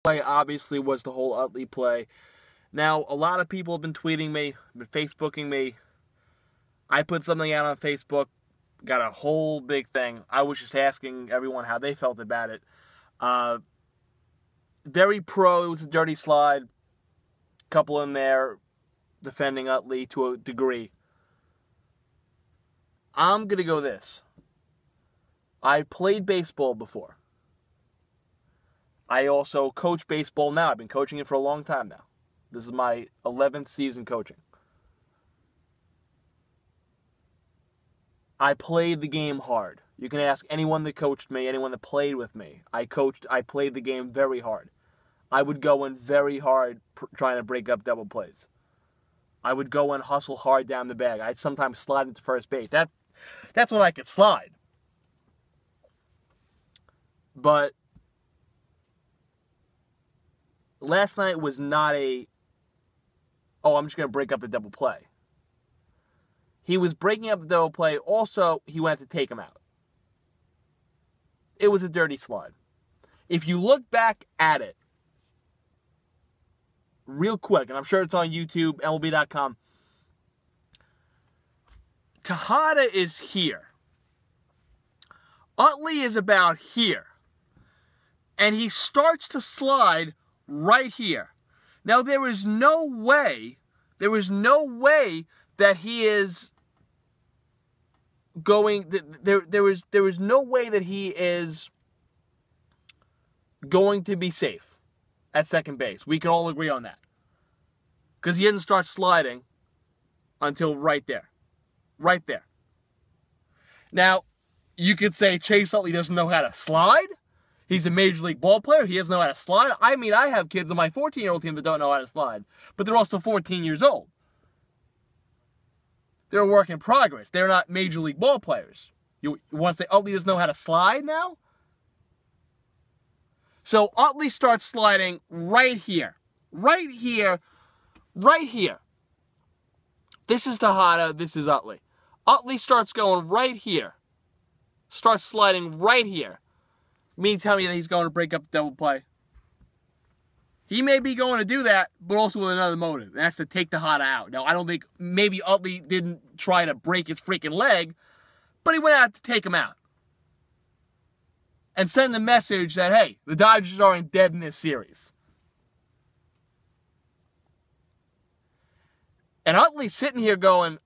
play obviously was the whole Utley play. Now, a lot of people have been tweeting me, been Facebooking me. I put something out on Facebook, got a whole big thing. I was just asking everyone how they felt about it. Very pro, it was a dirty slide. Couple in there defending Utley to a degree. I'm going to go this. I played baseball before. I also coach baseball now. I've been coaching it for a long time now. This is my 11th season coaching. I played the game hard. You can ask anyone that coached me, anyone that played with me. I played the game very hard. I would go in very hard trying to break up double plays. I would go and hustle hard down the bag. I'd sometimes slide into first base. That's when I could slide. But last night was not I'm just going to break up the double play. He was breaking up the double play. Also, he went to take him out. It was a dirty slide. If you look back at it, real quick, and I'm sure it's on YouTube, MLB.com, Tejada is here. Utley is about here. And he starts to slide right here. Now, there is no way that he is going, there is no way that he is going to be safe at second base. We can all agree on that. Because he didn't start sliding until right there. Right there. Now, you could say Chase Utley doesn't know how to slide. He's a major league ball player. He doesn't know how to slide. I mean, I have kids on my 14-year-old team that don't know how to slide. But they're also 14 years old. They're a work in progress. They're not major league ball players. You want to say Utley doesn't know how to slide now? So Utley starts sliding right here. Right here. Right here. This is Tejada. This is Utley. Utley starts going right here. Starts sliding right here. Tell me that he's going to break up the double play. He may be going to do that, but also with another motive. And that's to take Tejada out. Now, I don't think maybe Utley didn't try to break his freaking leg, but he went out to take him out. And send the message that, hey, the Dodgers aren't dead in this series. And Utley's sitting here going,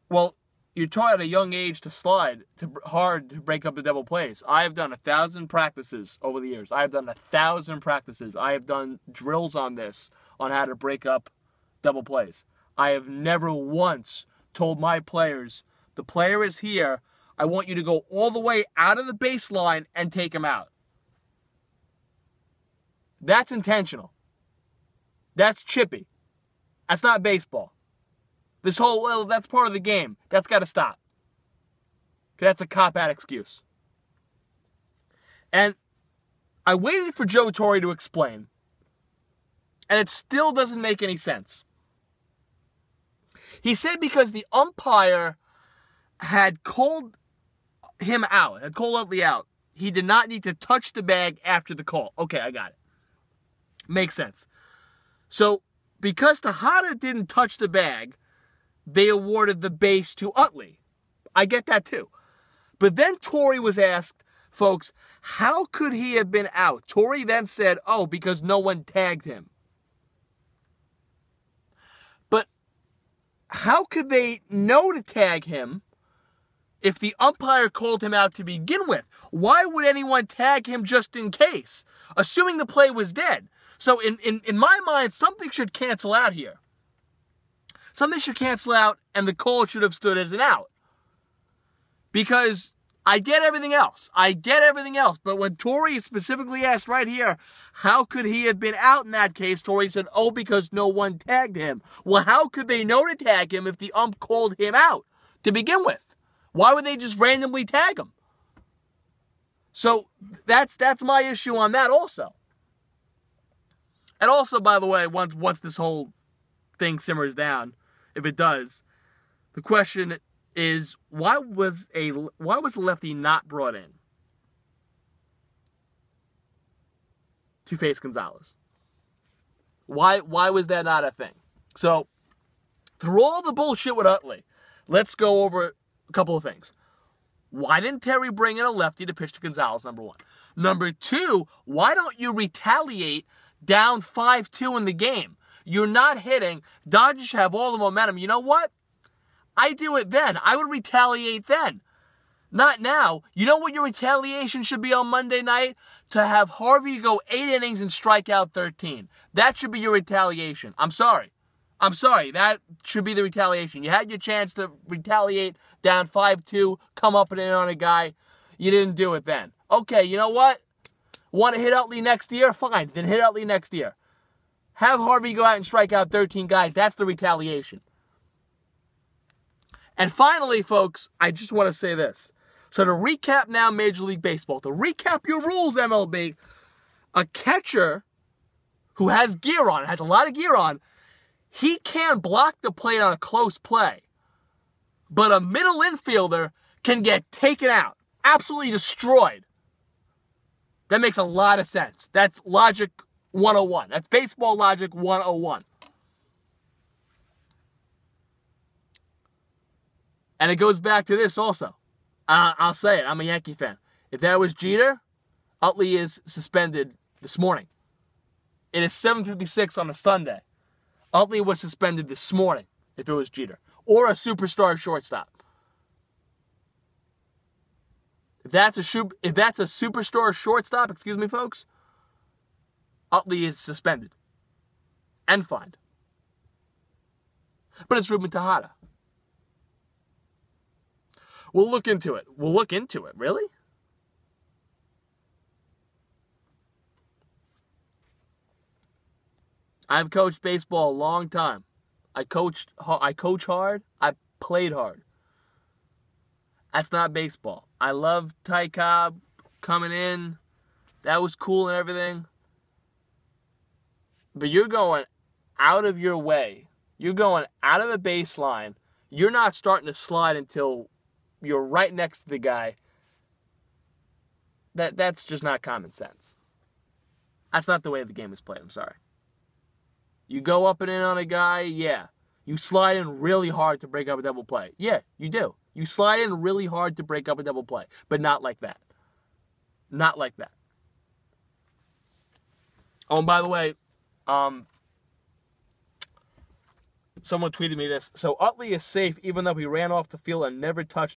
well, you're taught at a young age to slide hard to break up the double plays. I have done 1,000 practices over the years. I have done 1,000 practices. I have done drills on this, on how to break up double plays. I have never once told my players, the player is here, I want you to go all the way out of the baseline and take him out. That's intentional. That's chippy. That's not baseball. This whole, well, that's part of the game. That's got to stop. That's a cop-out excuse. And I waited for Joe Torre to explain. And it still doesn't make any sense. He said because the umpire had called him out, had called Utley out, he did not need to touch the bag after the call. Okay, I got it. Makes sense. So, because Tejada didn't touch the bag, they awarded the base to Utley. I get that too. But then Torre was asked, folks, how could he have been out? Torre then said, oh, because no one tagged him. But how could they know to tag him if the umpire called him out to begin with? Why would anyone tag him just in case? Assuming the play was dead. So in my mind, something should cancel out here. Something should cancel out, and the call should have stood as an out. Because I get everything else. But when Torre specifically asked right here, how could he have been out in that case? Torre said, oh, because no one tagged him. Well, how could they know to tag him if the ump called him out to begin with? Why would they just randomly tag him? So that's my issue on that also. And also, by the way, once this whole thing simmers down, if it does, the question is, why was the lefty not brought in to face Gonzalez. Why was that not a thing? So, through all the bullshit with Utley, let's go over a couple of things. Why didn't Terry bring in a lefty to pitch to Gonzalez, number one? Number two, why don't you retaliate down 5-2 in the game? You're not hitting. Dodgers have all the momentum. You know what? I do it then. I would retaliate then. Not now. You know what your retaliation should be on Monday night? To have Harvey go 8 innings and strike out 13. That should be your retaliation. I'm sorry. That should be the retaliation. You had your chance to retaliate down 5-2, come up and in on a guy. You didn't do it then. Okay, you know what? Want to hit Utley next year? Fine. Then hit Utley next year. Have Harvey go out and strike out 13 guys. That's the retaliation. And finally, folks, I just want to say this. So to recap now Major League Baseball, to recap your rules, MLB, a catcher who has gear on, has a lot of gear on, he can block the plate on a close play. But a middle infielder can get taken out, absolutely destroyed. That makes a lot of sense. That's logic 101. That's baseball logic 101. And it goes back to this also. I'll say it. I'm a Yankee fan. If that was Jeter, Utley is suspended this morning. It is 7:56 on a Sunday. Utley was suspended this morning if it was Jeter. Or a superstar shortstop. If that's a superstar shortstop, excuse me, folks, Utley is suspended. And fined. But it's Ruben Tejada. We'll look into it. Really? I've coached baseball a long time. I coach hard. I played hard. That's not baseball. I love Ty Cobb coming in. That was cool and everything. But you're going out of your way. You're going out of the baseline. You're not starting to slide until you're right next to the guy. That's just not common sense. That's not the way the game is played. I'm sorry. You go up and in on a guy, yeah. You slide in really hard to break up a double play. Yeah, you do. You slide in really hard to break up a double play. But not like that. Not like that. Oh, and by the way, someone tweeted me this. So Utley is safe even though he ran off the field and never touched